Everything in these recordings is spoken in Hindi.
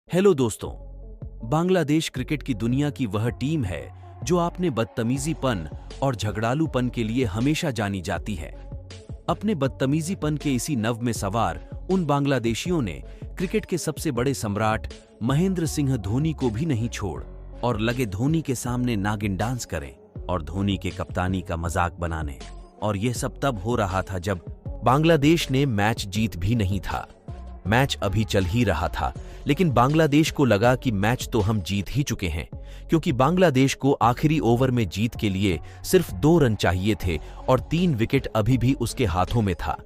हेलो दोस्तों। बांग्लादेश क्रिकेट की दुनिया की वह टीम है जो आपने बदतमीजीपन और झगड़ालूपन के लिए हमेशा जानी जाती है। अपने बदतमीजीपन के इसी नव में सवार उन बांग्लादेशियों ने क्रिकेट के सबसे बड़े सम्राट महेंद्र सिंह धोनी को भी नहीं छोड़ और लगे धोनी के सामने नागिन डांस करें और धोनी के कप्तानी का मजाक बनाने। और यह सब तब हो रहा था जब बांग्लादेश ने मैच जीत भी नहीं था। मैच अभी चल ही रहा था, लेकिन बांग्लादेश को लगा कि मैच तो हम जीत ही चुके हैं, क्योंकि बांग्लादेश को आखिरी ओवर में जीत के लिए सिर्फ 2 रन चाहिए थे और 3 विकेट अभी भी उसके हाथों में था।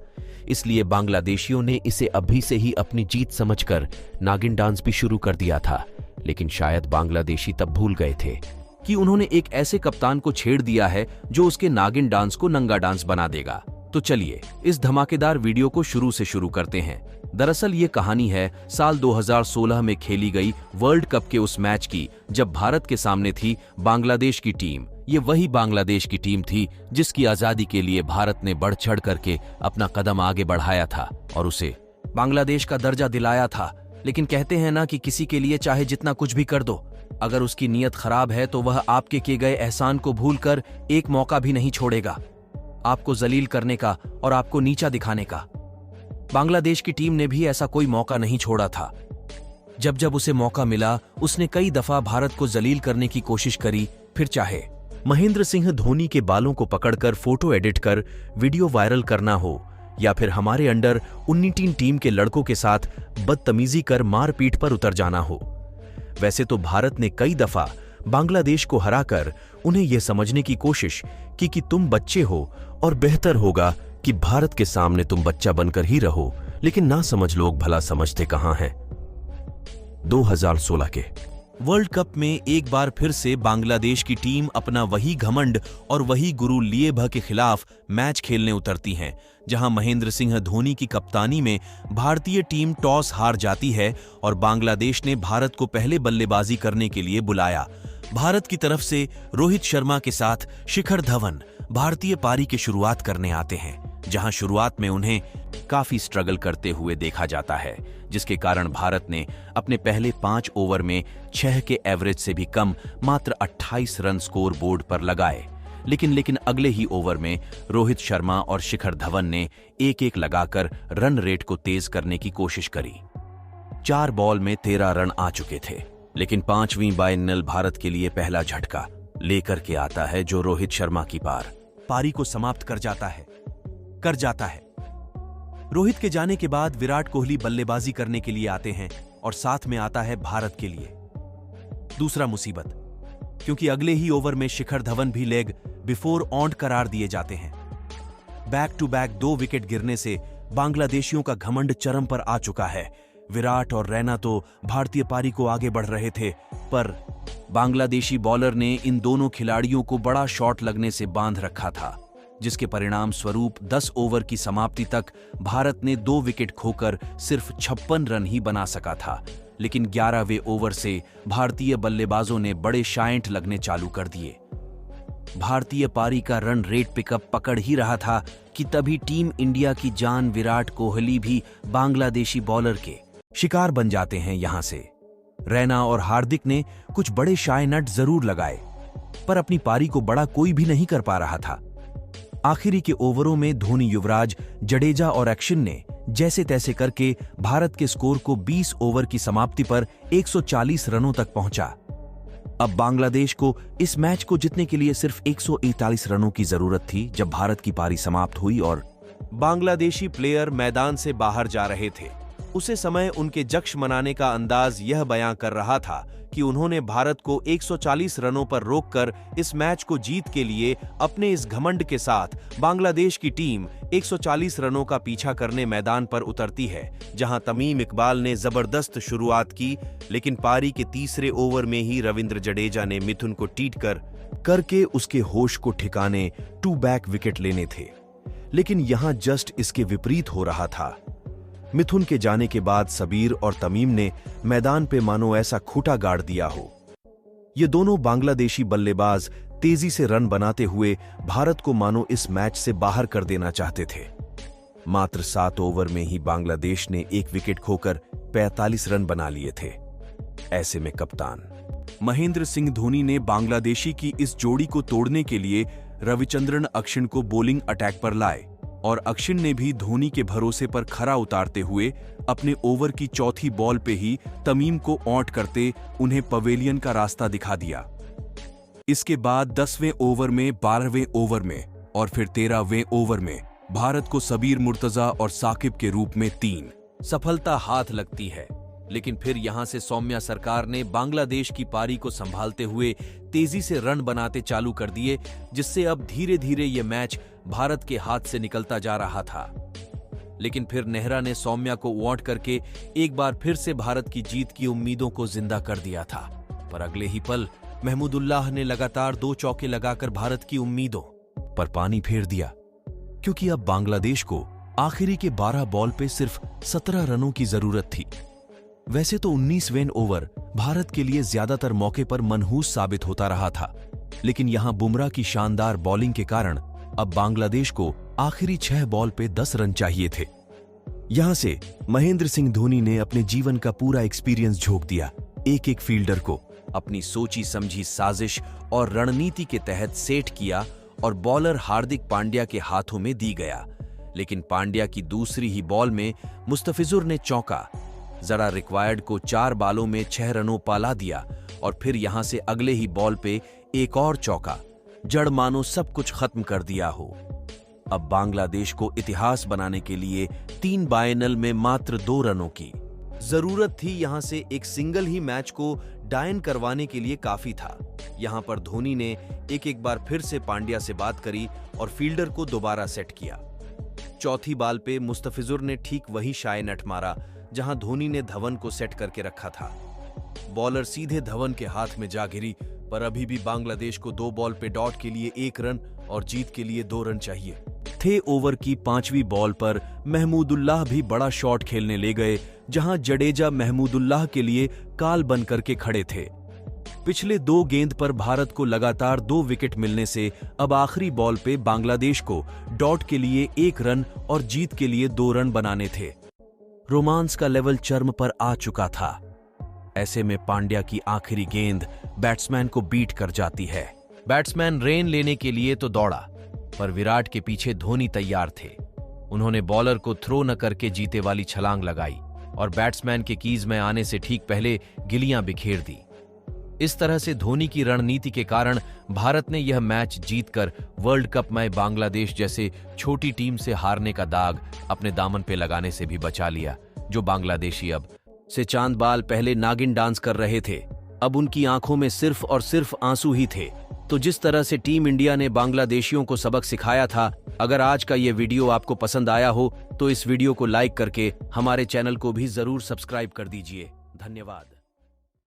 इसलिए बांग्लादेशियों ने इसे अभी से ही अपनी जीत समझकर नागिन डांस भी शुरू कर दिया था। लेकिन शायद बांग्लादेशी तब भूल गए थे कि उन्होंने एक ऐसे कप्तान को छेड़ दिया है जो उसके नागिन डांस को नंगा डांस बना देगा। तो चलिए इस धमाकेदार वीडियो को शुरू से शुरू करते हैं। दरअसल ये कहानी है साल 2016 में खेली गई वर्ल्ड कप के उस मैच की, जब भारत के सामने थी बांग्लादेश की टीम। ये वही बांग्लादेश की टीम थी जिसकी आजादी के लिए भारत ने बढ़ चढ़ करके अपना कदम आगे बढ़ाया था और उसे बांग्लादेश का दर्जा दिलाया था। लेकिन कहते हैं ना कि किसी के लिए चाहे जितना कुछ भी कर दो, अगर उसकी नीयत खराब है तो वह आपके किए गए एहसान को भूलकर एक मौका भी नहीं छोड़ेगा, आपको जलील करने का और आपको नीचा दिखाने का। बांग्लादेश की टीम ने भी ऐसा कोई मौका नहीं छोड़ा था। जब जब उसे मौका मिला, उसने कई दफा भारत को जलील करने की कोशिश करी। फिर चाहे महेंद्र सिंह धोनी के बालों को पकड़कर फोटो एडिट कर वीडियो वायरल करना हो, या फिर हमारे अंडर 19 टीम के लड़कों के साथ बदतमीजी कर मारपीट पर उतर जाना हो। वैसे तो भारत ने कई दफा बांग्लादेश को हराकर उन्हें यह समझने की कोशिश की कि तुम बच्चे हो और बेहतर होगा कि भारत के सामने तुम बच्चा बनकर ही रहो, लेकिन ना समझ लोग भला समझते कहां हैं। 2016 के वर्ल्ड कप में एक बार फिर से बांग्लादेश की टीम अपना वही घमंड और वही गुरु लिए भा के खिलाफ मैच खेलने उतरती है, जहां महेंद्र सिंह धोनी की कप्तानी में भारतीय टीम टॉस हार जाती है और बांग्लादेश ने भारत को पहले बल्लेबाजी करने के लिए बुलाया। भारत की तरफ से रोहित शर्मा के साथ शिखर धवन भारतीय पारी की शुरुआत करने आते हैं, जहां शुरुआत में उन्हें काफी स्ट्रगल करते हुए देखा जाता है, जिसके कारण भारत ने अपने पहले 5 ओवर में 6 के एवरेज से भी कम मात्र 28 रन स्कोर बोर्ड पर लगाए। लेकिन अगले ही ओवर में रोहित शर्मा और शिखर धवन ने एक लगाकर रन रेट को तेज करने की कोशिश करी। 4 बॉल में 13 रन आ चुके थे, लेकिन 5वीं बाइनल भारत के लिए पहला झटका लेकर के आता है, जो रोहित शर्मा की पारी को समाप्त कर जाता है। रोहित के जाने के बाद विराट कोहली बल्लेबाजी करने के लिए आते हैं और साथ में आता है भारत के लिए दूसरा मुसीबत, क्योंकि अगले ही ओवर में शिखर धवन भी लेग बिफोर ऑन करार दिए जाते हैं। बैक टू बैक 2 विकेट गिरने से बांग्लादेशियों का घमंड चरम पर आ चुका है। विराट और रैना तो भारतीय पारी को आगे बढ़ रहे थे, पर बांग्लादेशी बॉलर ने इन दोनों खिलाड़ियों को बड़ा शॉट लगने से बांध रखा था, जिसके परिणाम स्वरूप 10 ओवर की समाप्ति तक भारत ने 2 विकेट खोकर सिर्फ 56 रन ही बना सका था। लेकिन 11वें ओवर से भारतीय बल्लेबाजों ने बड़े शांत लगने चालू कर दिए। भारतीय पारी का रन रेट पिकअप पकड़ ही रहा था कि तभी टीम इंडिया की जान विराट कोहली भी बांग्लादेशी बॉलर के शिकार बन जाते हैं। यहां से रैना और हार्दिक ने कुछ बड़े शाय नट जरूर लगाए, पर अपनी पारी को बड़ा कोई भी नहीं कर पा रहा था। आखिरी के ओवरों में धोनी, युवराज, जडेजा और एक्शन ने जैसे तैसे करके भारत के स्कोर को 20 ओवर की समाप्ति पर 140 रनों तक पहुंचा। अब बांग्लादेश को इस मैच को जीतने के लिए सिर्फ 141 रनों की जरूरत थी, जब भारत की पारी समाप्त हुई और बांग्लादेशी प्लेयर मैदान से बाहर जा रहे थे। उसे समय उनके जश्न मनाने का अंदाज यह बयां कर रहा था कि उन्होंने भारत को 140 रनों पर रोककर इस मैच को जीत के लिए अपने इस घमंड के साथ बांग्लादेश की टीम 140 रनों का पीछा करने मैदान पर उतरती है, जहां तमीम इकबाल ने जबरदस्त शुरुआत की। लेकिन पारी के तीसरे ओवर में ही रविंद्र जडेजा ने मिथुन को टीट करके उसके होश को ठिकाने 2 बैक विकेट लेने थे। लेकिन यहां जस्ट इसके विपरीत हो रहा था। मिथुन के जाने के बाद सबीर और तमीम ने मैदान पे मानो ऐसा खूंटा गाड़ दिया हो। ये दोनों बांग्लादेशी बल्लेबाज तेजी से रन बनाते हुए भारत को मानो इस मैच से बाहर कर देना चाहते थे। मात्र 7 ओवर में ही बांग्लादेश ने 1 विकेट खोकर 45 रन बना लिए थे। ऐसे में कप्तान महेंद्र सिंह धोनी ने बांग्लादेशी की इस जोड़ी को तोड़ने के लिए रविचंद्रन अश्विन को बॉलिंग अटैक पर लाए और अश्विन ने भी धोनी के भरोसे पर खरा उतारते हुए अपने ओवर की चौथी बॉल पे ही तमीम को आउट करते उन्हें पवेलियन का रास्ता दिखा दिया। इसके बाद 10वें ओवर में, 12वें ओवर में और फिर 13वें ओवर में भारत को सबीर मुर्तजा और साकिब के रूप में 3 सफलता हाथ लगती है। लेकिन फिर यहां से सौम्या सरकार ने बांग्लादेश की पारी को संभालते हुए तेजी से रन बनाते चालू कर दिए, जिससे अब धीरे धीरे यह मैच भारत के हाथ से निकलता जा रहा था। लेकिन फिर नेहरा ने सौम्या को आउट करके एक बार फिर से भारत की जीत की उम्मीदों को जिंदा कर दिया था। पर अगले ही पल महमूदुल्लाह ने लगातार 2 चौके लगाकर भारत की उम्मीदों पर पानी फेर दिया, क्योंकि अब बांग्लादेश को आखिरी के 12 बॉल पे सिर्फ 17 रनों की जरूरत थी। वैसे तो 19वें ओवर भारत के लिए ज्यादातर मौके पर मनहूस साबित होता रहा था, लेकिन यहां बुमराह की शानदार बॉलिंग के कारण अब बांग्लादेश को आखिरी 6 बॉल पे 10 रन चाहिए थे। यहां से महेंद्र सिंह धोनी ने अपने जीवन का पूरा एक्सपीरियंस झोंक दिया। एक एक फील्डर को अपनी सोची समझी साजिश और रणनीति के तहत सेट किया और बॉलर हार्दिक पांड्या के हाथों में दी गया। लेकिन पांड्या की दूसरी ही बॉल में मुस्तफिजुर ने चौका जरा रिक्वायर्ड को 4 बालों में 6 रनों पाला दिया और फिर यहां से अगले ही बॉल पे एक और चौका, जड़ मानो सब कुछ खत्म कर दिया हो। अब बांग्लादेश को इतिहास बनाने के लिए 3 बाइनल में मात्र 2 रनों की जरूरत थी। यहां से एक सिंगल ही मैच को डायन करवाने के लिए काफी था। यहां पर धोनी ने एक बार फिर से पांड्या से बात करी और फील्डर को दोबारा सेट किया। चौथी बाल पे मुस्तफिजुर ने ठीक वही शाये नट मारा जहां धोनी ने धवन को सेट करके रखा था। बॉलर सीधे धवन के हाथ में जा गिरी, पर अभी भी बांग्लादेश को 2 बॉल पे डॉट के लिए 1 रन और जीत के लिए 2 रन चाहिए थे। ओवर की 5वीं बॉल पर महमूदुल्लाह भी बड़ा शॉट खेलने ले गए, जहां जडेजा महमूदुल्लाह के लिए काल बन करके खड़े थे। पिछले 2 गेंद पर भारत को लगातार 2 विकेट मिलने से अब आखिरी बॉल पे बांग्लादेश को डॉट के लिए 1 रन और जीत के लिए 2 रन बनाने थे। रोमांस का लेवल चरम पर आ चुका था। ऐसे में पांड्या की आखिरी गेंद बैट्समैन को बीट कर जाती है। बैट्समैन रेन लेने के लिए तो दौड़ा, पर विराट के पीछे धोनी तैयार थे। उन्होंने बॉलर को थ्रो न करके जीते वाली छलांग लगाई और बैट्समैन के कीज में आने से ठीक पहले गिलियां बिखेर दी। इस तरह से धोनी की रणनीति के कारण भारत ने यह मैच जीतकर वर्ल्ड कप में बांग्लादेश जैसे छोटी टीम से हारने का दाग अपने दामन पे लगाने से भी बचा लिया। जो बांग्लादेशी अब से चांद बाल पहले नागिन डांस कर रहे थे, अब उनकी आंखों में सिर्फ और सिर्फ आंसू ही थे। तो जिस तरह से टीम इंडिया ने बांग्लादेशियों को सबक सिखाया था, अगर आज का यह वीडियो आपको पसंद आया हो तो इस वीडियो को लाइक करके हमारे चैनल को भी जरूर सब्सक्राइब कर दीजिए। धन्यवाद।